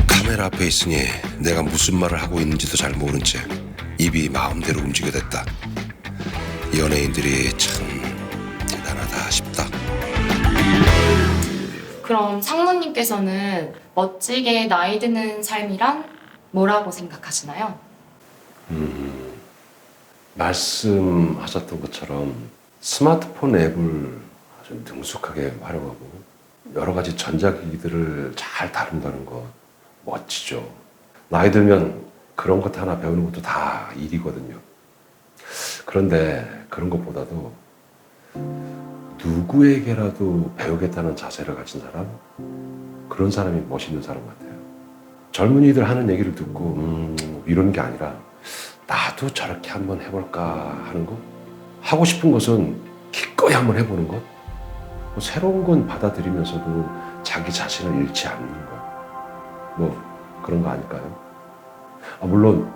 카메라 앞에 있으니 내가 무슨 말을 하고 있는지도 잘 모른 채 입이 마음대로 움직여댔다. 연예인들이 참 대단하다 싶다. 그럼 상무님께서는 멋지게 나이 드는 삶이란 뭐라고 생각하시나요? 말씀하셨던 것처럼 스마트폰 앱을 아주 능숙하게 활용하고 여러 가지 전자기기들을 잘 다룬다는 것 멋지죠. 나이 들면 그런 것 하나 배우는 것도 다 일이거든요. 그런데 그런 것보다도 누구에게라도 배우겠다는 자세를 가진 사람, 그런 사람이 멋있는 사람 같아요. 젊은이들 하는 얘기를 듣고 이런 게 아니라 나도 저렇게 한번 해볼까 하는 거, 하고 싶은 것은 기꺼이 한번 해보는 것, 뭐 새로운 건 받아들이면서도 자기 자신을 잃지 않는 것, 뭐 그런 거 아닐까요? 물론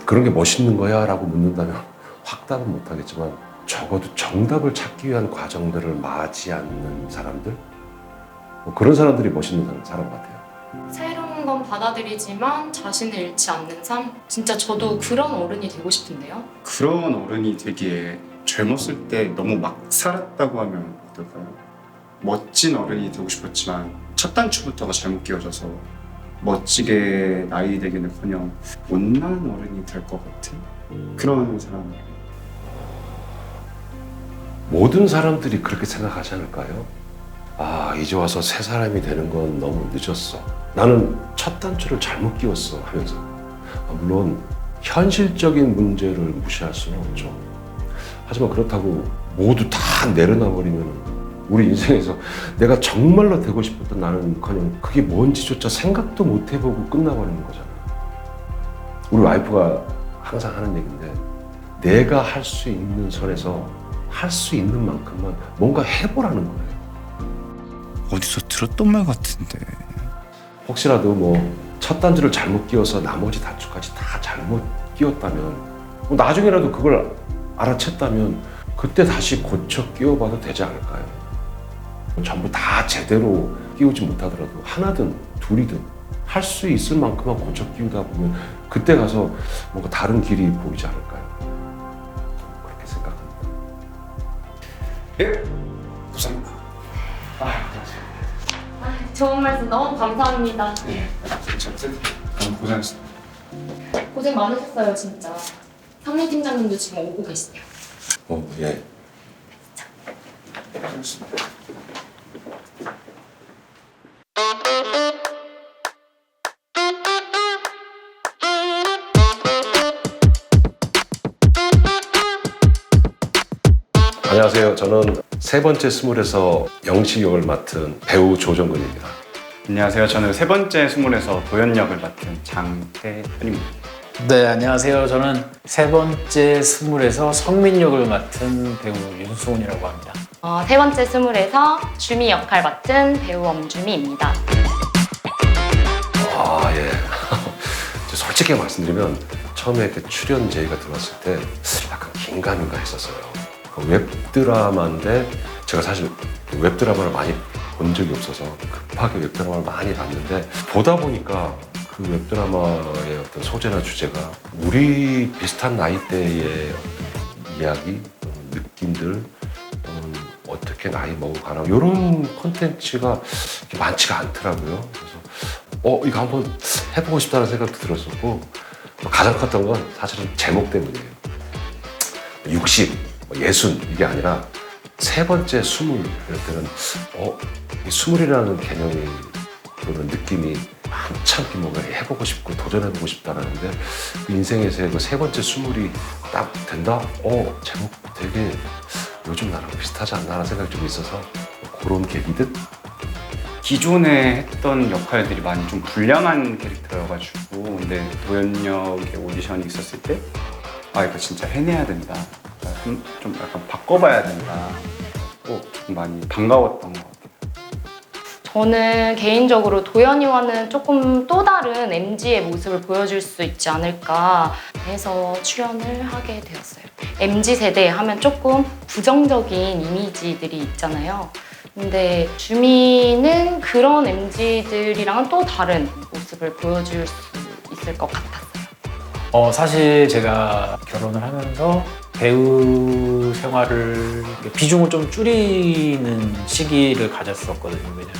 그런 게 멋있는 거야 라고 묻는다면 확답은 못하겠지만 적어도 정답을 찾기 위한 과정들을 맞이 않는 사람들, 뭐 그런 사람들이 멋있는 사람 같아요. 새로운 건 받아들이지만 자신을 잃지 않는 삶? 진짜 저도 그런 어른이 되고 싶은데요. 그런 어른이 되기에 젊었을 때 너무 막 살았다고 하면 어떨까요? 멋진 어른이 되고 싶었지만 첫 단추부터가 잘못 끼워져서 멋지게 나이 되기는커녕 못난 어른이 될 것 같은 그런 사람. 모든 사람들이 그렇게 생각하지 않을까요? 이제 와서 새 사람이 되는 건 너무 늦었어. 나는 첫 단추를 잘못 끼웠어 하면서. 물론 현실적인 문제를 무시할 수는 없죠. 하지만 그렇다고 모두 다 내려놔버리면 우리 인생에서 내가 정말로 되고 싶었던 나는커녕 그게 뭔지조차 생각도 못 해보고 끝나버리는 거잖아요. 우리 와이프가 항상 하는 얘기인데, 내가 할 수 있는 선에서 할 수 있는 만큼만 뭔가 해보라는 거예요. 어디서 들었던 말 같은데. 혹시라도 뭐 첫 단추를 잘못 끼워서 나머지 단추까지 다 잘못 끼웠다면, 뭐 나중에라도 그걸 알아챘다면 그때 다시 고쳐 끼워봐도 되지 않을까요? 전부 다 제대로 끼우지 못하더라도 하나든 둘이든 할 수 있을 만큼만 고쳐 끼우다 보면 그때 가서 뭔가 다른 길이 보이지 않을까요? 그렇게 생각합니다. 예, 감사합니다. 좋은 말씀 너무 감사합니다. 고생하셨습니다. 고생 많으셨어요, 진짜. 상리 팀장님도 지금 오고 계시네요. 예. 고생하셨습니다. 안녕하세요. 저는 세 번째 스물에서 영식 역을 맡은 배우 조정근입니다. 안녕하세요. 저는 세 번째 스물에서 도연 역을 맡은 장태현입니다. 네, 안녕하세요. 저는 세 번째 스물에서 성민 역을 맡은 배우 윤수훈이라고 합니다. 세 번째 스물에서 주미 역할 맡은 배우 엄주미입니다. 예. 솔직히 말씀드리면 처음에 이렇게 출연 제의가 들어왔을 때 약간 긴가민가 했었어요. 웹드라마인데 제가 사실 웹드라마를 많이 본 적이 없어서 급하게 웹드라마를 많이 봤는데, 보다 보니까 그 웹드라마의 어떤 소재나 주제가 우리 비슷한 나이대의 이야기, 느낌들, 어떻게 나이 먹어가나 이런 콘텐츠가 많지가 않더라고요. 그래서 이거 한번 해보고 싶다는 생각도 들었었고, 가장 컸던 건 사실은 제목 때문이에요. 60, 60 이게 아니라 세 번째 20 이럴 때는 이 20이라는 개념이 또는 느낌이 한참 뭔가 해보고 싶고 도전해보고 싶다라는데, 그 인생에서의 그 세 번째 20이 딱 된다? 제목 되게 요즘 나랑 비슷하지 않나 라는 생각이 좀 있어서 그런 계기듯? 기존에 했던 역할들이 많이 좀 불량한 캐릭터여가지고, 근데 도연 역의 오디션이 있었을 때 이거 진짜 해내야 된다, 좀 약간 바꿔봐야 된다, 좀 많이 반가웠던 것 같아요. 저는 개인적으로 도연이와는 조금 또 다른 MG의 모습을 보여줄 수 있지 않을까 해서 출연을 하게 되었어요. MZ세대 하면 조금 부정적인 이미지들이 있잖아요. 근데 주미는 그런 MZ들이랑은 또 다른 모습을 보여줄 수 있을 것 같았어요. 사실 제가 결혼을 하면서 배우 생활을 비중을 좀 줄이는 시기를 가졌었거든요. 왜냐면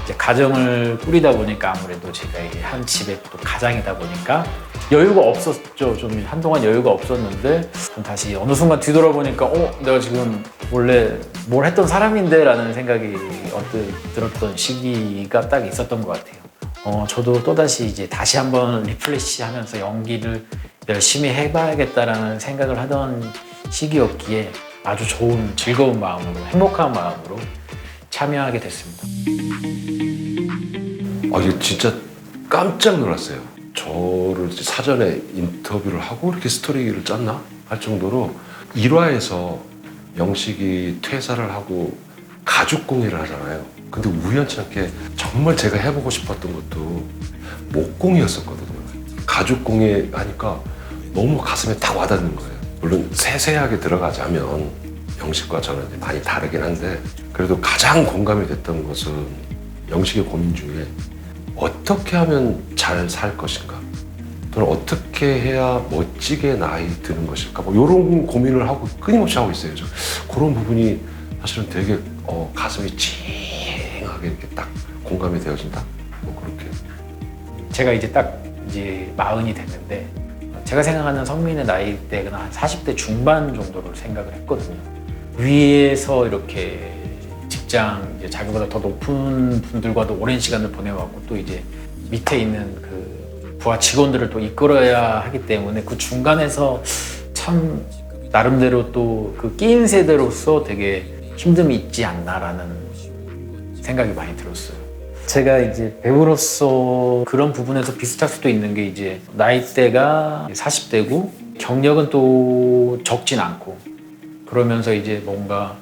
이제 가정을 꾸리다 보니까 아무래도 제가 이게 한 집에 또 가장이다 보니까 여유가 없었죠. 좀 한동안 여유가 없었는데 좀 다시 어느 순간 뒤돌아보니까 내가 지금 원래 뭘 했던 사람인데 라는 생각이 언뜻 들었던 시기가 딱 있었던 것 같아요. 저도 또다시 이제 다시 한번 리플레시 하면서 연기를 열심히 해봐야겠다라는 생각을 하던 시기였기에 아주 좋은 즐거운 마음으로 행복한 마음으로 참여하게 됐습니다. 이게 진짜 깜짝 놀랐어요. 저를 사전에 인터뷰를 하고 이렇게 스토리를 짰나 할 정도로 1화에서 영식이 퇴사를 하고 가죽 공예를 하잖아요. 근데 우연치 않게 정말 제가 해보고 싶었던 것도 목공이었었거든요. 가죽 공예 하니까 너무 가슴에 딱 와닿는 거예요. 물론 세세하게 들어가자면 영식과 저는 이제 많이 다르긴 한데 그래도 가장 공감이 됐던 것은 영식의 고민 중에 어떻게 하면 잘 살 것인가 또는 어떻게 해야 멋지게 나이 드는 것일까 뭐 이런 고민을 하고 끊임없이 하고 있어요. 그런 부분이 사실은 되게 가슴이 찡하게 이렇게 딱 공감이 되어진다. 뭐 그렇게. 제가 이제 딱 이제 40이 됐는데 제가 생각하는 성민의 나이대가 한 40대 중반 정도로 생각을 했거든요. 위에서 이렇게 직장 이제 자기보다 더 높은 분들과도 오랜 시간을 보내왔고 또 이제 밑에 있는 그 부하 직원들을 또 이끌어야 하기 때문에 그 중간에서 참 나름대로 또 그 끼인 세대로서 되게 힘듦이 있지 않나라는 생각이 많이 들었어요. 제가 이제 배우로서 그런 부분에서 비슷할 수도 있는 게 이제 나이대가 40대고 경력은 또 적진 않고 그러면서 이제 뭔가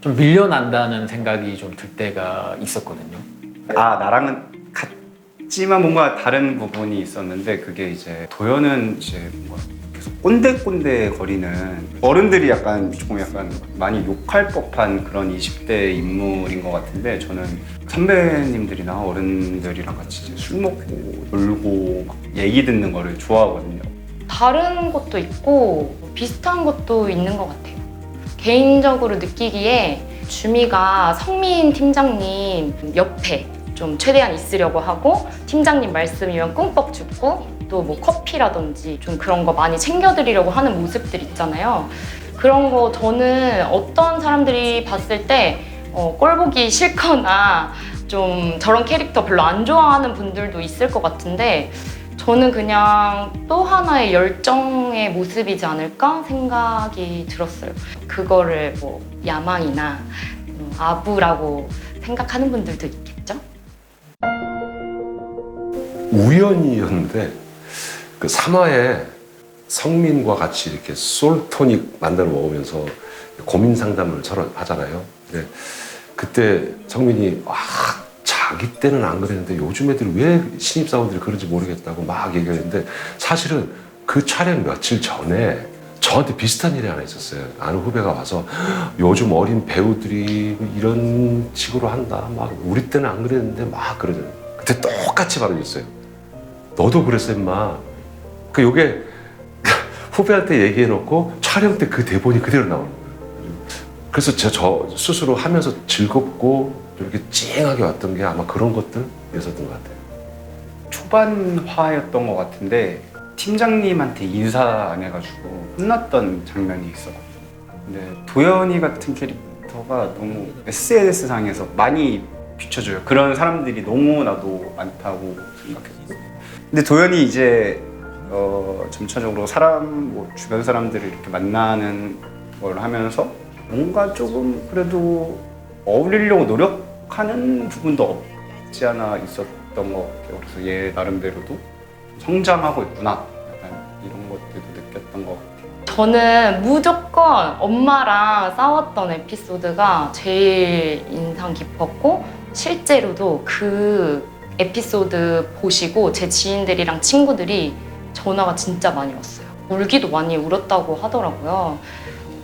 좀 밀려난다는 생각이 좀 들 때가 있었거든요. 나랑은 같지만 뭔가 다른 부분이 있었는데 그게 이제 도연은 이제 뭔가 계속 꼰대꼰대 거리는 어른들이 조금 많이 욕할 법한 그런 20대 인물인 것 같은데 저는 선배님들이나 어른들이랑 같이 이제 술 먹고 놀고 막 얘기 듣는 거를 좋아하거든요. 다른 것도 있고 비슷한 것도 있는 것 같아요. 개인적으로 느끼기에 주미가 성민 팀장님 옆에 좀 최대한 있으려고 하고 팀장님 말씀이면 꿍뻑 죽고 또 뭐 커피라든지 좀 그런 거 많이 챙겨드리려고 하는 모습들 있잖아요. 그런 거 저는 어떤 사람들이 봤을 때 꼴 보기 싫거나 좀 저런 캐릭터 별로 안 좋아하는 분들도 있을 것 같은데 저는 그냥 또 하나의 열정의 모습이지 않을까 생각이 들었어요. 그거를 뭐 야망이나 아부라고 생각하는 분들도 있겠죠? 우연이었는데 그 3화에 성민과 같이 이렇게 솔토닉 만들어 먹으면서 고민 상담을 서로 하잖아요. 근데 그때 성민이 자기 때는 안 그랬는데 요즘 애들이 왜 신입사원들이 그런지 모르겠다고 막 얘기했는데 사실은 그 촬영 며칠 전에 저한테 비슷한 일이 하나 있었어요. 아는 후배가 와서 요즘 어린 배우들이 이런 식으로 한다. 막 우리 때는 안 그랬는데 막 그러잖아요. 그때 똑같이 발언했어요. 너도 그랬어 임마. 요게 후배한테 얘기해놓고 촬영 때 그 대본이 그대로 나오는 거예요. 그래서 저 스스로 하면서 즐겁고 이렇게 찡하게 왔던 게 아마 그런 것들이었던 것 같아요. 초반화였던 것 같은데 팀장님한테 인사 안 해가지고 혼났던 장면이 있었거든요. 근데 도연이 같은 캐릭터가 너무 SNS상에서 많이 비춰줘요. 그런 사람들이 너무나도 많다고 생각했고 근데 도연이 이제 점차적으로 주변 사람들을 이렇게 만나는 걸 하면서 뭔가 조금 그래도 어울리려고 노력하는 부분도 없지 않아 있었던 것 같아요. 그래서 얘 나름대로도 성장하고 있구나 약간 이런 것들도 느꼈던 것 같아요. 저는 무조건 엄마랑 싸웠던 에피소드가 제일 인상 깊었고 실제로도 그 에피소드 보시고 제 지인들이랑 친구들이 전화가 진짜 많이 왔어요. 울기도 많이 울었다고 하더라고요.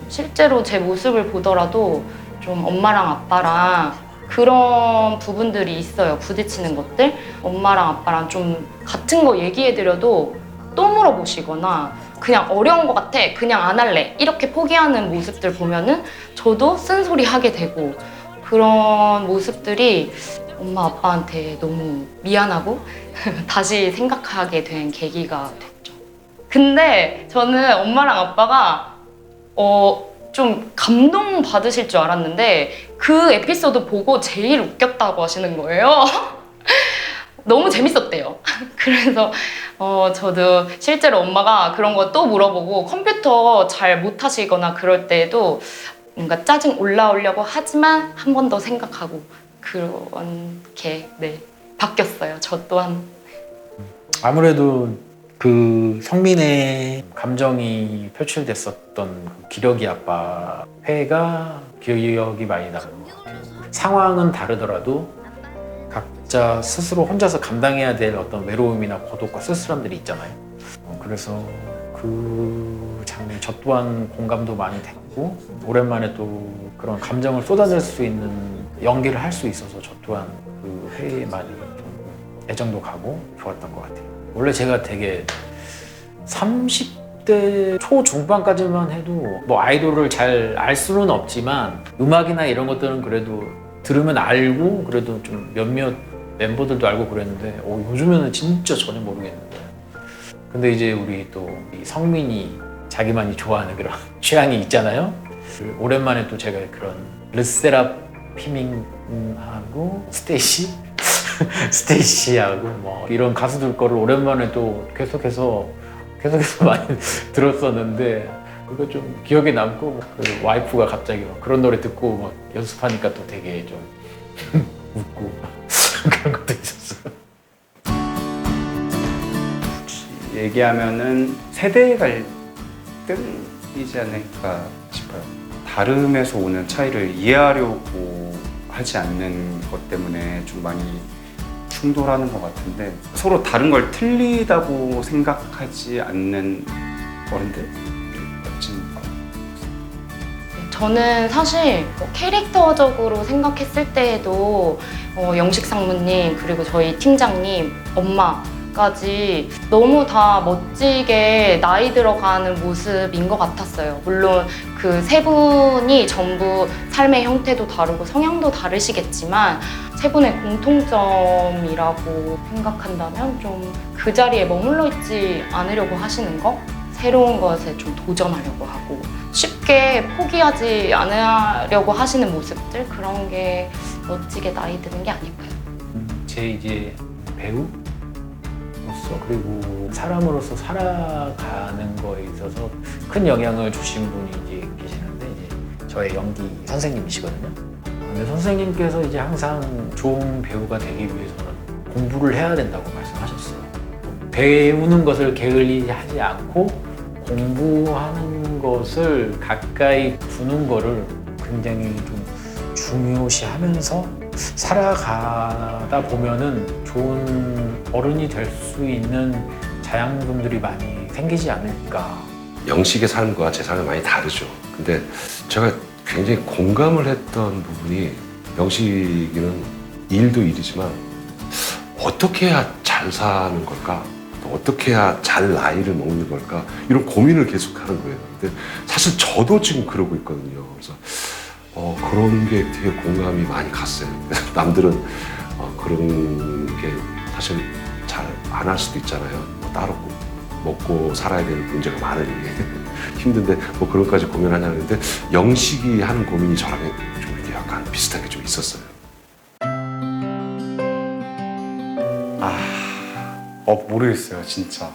실제로 제 모습을 보더라도 좀 엄마랑 아빠랑 그런 부분들이 있어요. 부딪히는 것들. 엄마랑 아빠랑 좀 같은 거 얘기해드려도 또 물어보시거나 그냥 어려운 것 같아. 그냥 안 할래. 이렇게 포기하는 모습들 보면은 저도 쓴소리 하게 되고 그런 모습들이 엄마 아빠한테 너무 미안하고 다시 생각하게 된 계기가 됐죠. 근데 저는 엄마랑 아빠가 좀 감동 받으실 줄 알았는데 그 에피소드 보고 제일 웃겼다고 하시는 거예요. 너무 재밌었대요. 그래서 저도 실제로 엄마가 그런 거 또 물어보고 컴퓨터 잘 못하시거나 그럴 때에도 뭔가 짜증 올라오려고 하지만 한 번 더 생각하고 그렇게 네, 바뀌었어요. 저 또한. 아무래도 그 성민의 감정이 표출됐었던 그 기러기 아빠 회가 기억이 많이 나는 것 같아요. 상황은 다르더라도 각자 스스로 혼자서 감당해야 될 어떤 외로움이나 고독과 쓸쓸함들이 있잖아요. 그래서 그 장면 저 또한 공감도 많이 됐고 오랜만에 또 그런 감정을 쏟아낼 수 있는 연기를 할 수 있어서 저 또한 그 회에 많이 좀 애정도 가고 좋았던 것 같아요. 원래 제가 되게 30대 초중반까지만 해도 뭐 아이돌을 잘 알 수는 없지만 음악이나 이런 것들은 그래도 들으면 알고 그래도 좀 몇몇 멤버들도 알고 그랬는데 요즘에는 진짜 전혀 모르겠는데 근데 이제 우리 또 이 성민이 자기만이 좋아하는 그런 취향이 있잖아요. 오랜만에 또 제가 그런 르세라핌하고 스테이시하고 뭐 이런 가수들 거를 오랜만에 또 계속해서 많이 들었었는데 그거 좀 기억에 남고 그 와이프가 갑자기 막 그런 노래 듣고 막 연습하니까 또 되게 좀 웃고 그런 것도 있었어요. 얘기하면은 세대 갈등이지 않을까 싶어요. 다름에서 오는 차이를 이해하려고 하지 않는 것 때문에 좀 많이 충돌하는 것 같은데 서로 다른 걸 틀리다고 생각하지 않는 어른들? 멋진 것 같아요. 저는 사실 캐릭터적으로 생각했을 때에도 영식 상무님 그리고 저희 팀장님 엄마까지 너무 다 멋지게 나이 들어가는 모습인 것 같았어요. 물론 그 세 분이 전부 삶의 형태도 다르고 성향도 다르시겠지만 세 분의 공통점이라고 생각한다면 좀 그 자리에 머물러 있지 않으려고 하시는 거? 새로운 것에 좀 도전하려고 하고 쉽게 포기하지 않으려고 하시는 모습들 그런 게 멋지게 나이 드는 게 아닐까요? 제 이제 배우로서 그리고 사람으로서 살아가는 거에 있어서 큰 영향을 주신 분이 이제 계시는데 이제 저의 연기 선생님이시거든요. 근데 선생님께서 이제 항상 좋은 배우가 되기 위해서는 공부를 해야 된다고 말씀하셨어요. 배우는 것을 게을리 하지 않고 공부하는 것을 가까이 두는 거를 굉장히 좀 중요시하면서 살아가다 보면은 좋은 어른이 될 수 있는 자양분들이 많이 생기지 않을까. 영식의 삶과 제 삶이 많이 다르죠. 근데 제가 굉장히 공감을 했던 부분이 영식이는 일도 일이지만 어떻게 해야 잘 사는 걸까? 또 어떻게 해야 잘 나이를 먹는 걸까? 이런 고민을 계속 하는 거예요. 근데 사실 저도 지금 그러고 있거든요. 그래서 그런 게 되게 공감이 많이 갔어요. 남들은 그런 게 사실 잘 안 할 수도 있잖아요. 뭐 따로 먹고 살아야 되는 문제가 많으니 힘든데 뭐 그런 것까지 고민하냐 그랬는데 영식이 하는 고민이 저랑 좀 이렇게 약간 비슷한 게 좀 있었어요. 모르겠어요, 진짜.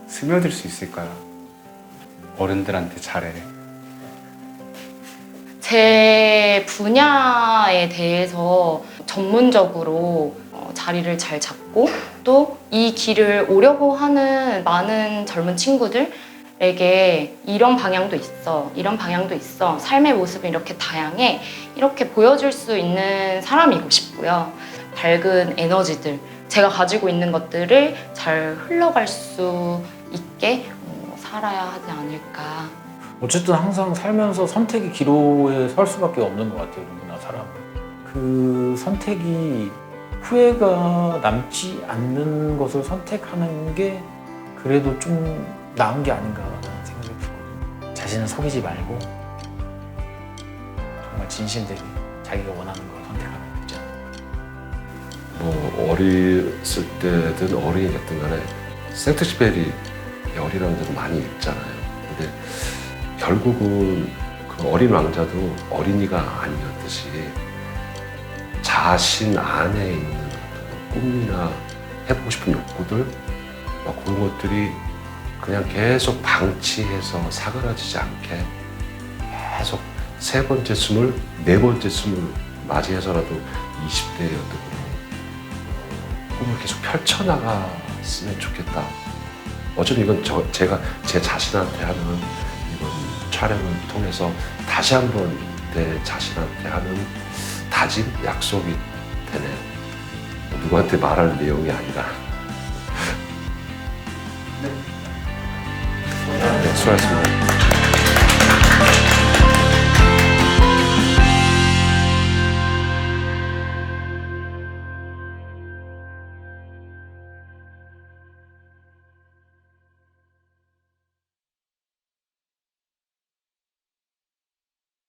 스며들 수 있을까요? 어른들한테 잘해. 제 분야에 대해서 전문적으로 자리를 잘 잡고 또 이 길을 오려고 하는 많은 젊은 친구들에게 이런 방향도 있어, 이런 방향도 있어, 삶의 모습이 이렇게 다양해, 이렇게 보여줄 수 있는 사람이고 싶고요. 밝은 에너지들, 제가 가지고 있는 것들을 잘 흘러갈 수 있게 살아야 하지 않을까. 어쨌든 항상 살면서 선택의 기로에 설 수밖에 없는 것 같아요. 누구나 사람은. 그 선택이 후회가 남지 않는 것을 선택하는 게 그래도 좀 나은 게 아닌가라는 생각이 들거든요. 자신을 속이지 말고 정말 진실되게 자기가 원하는 걸 선택하면 되지 않을까. 뭐 어렸을 때든 어린이 됐든 간에 생트시베리의 어린이 왕자도 많이 읽잖아요. 근데 결국은 그 어린 왕자도 어린이가 아니었듯이 자신 안에 있는 어떤 꿈이나 해보고 싶은 욕구들 그런 것들이 그냥 계속 방치해서 사그라지지 않게 계속 세 번째 숨을, 네 번째 숨을 맞이해서라도 20대의 어떤 그런 꿈을 계속 펼쳐나갔으면 좋겠다. 어쩌면 이건 제가 제 자신한테 하는 이번 촬영을 통해서 다시 한번 내 자신한테 하는 다짐, 약속이 되네요. 누구한테 말할 내용이 아니라. 네, 수고하셨습니다.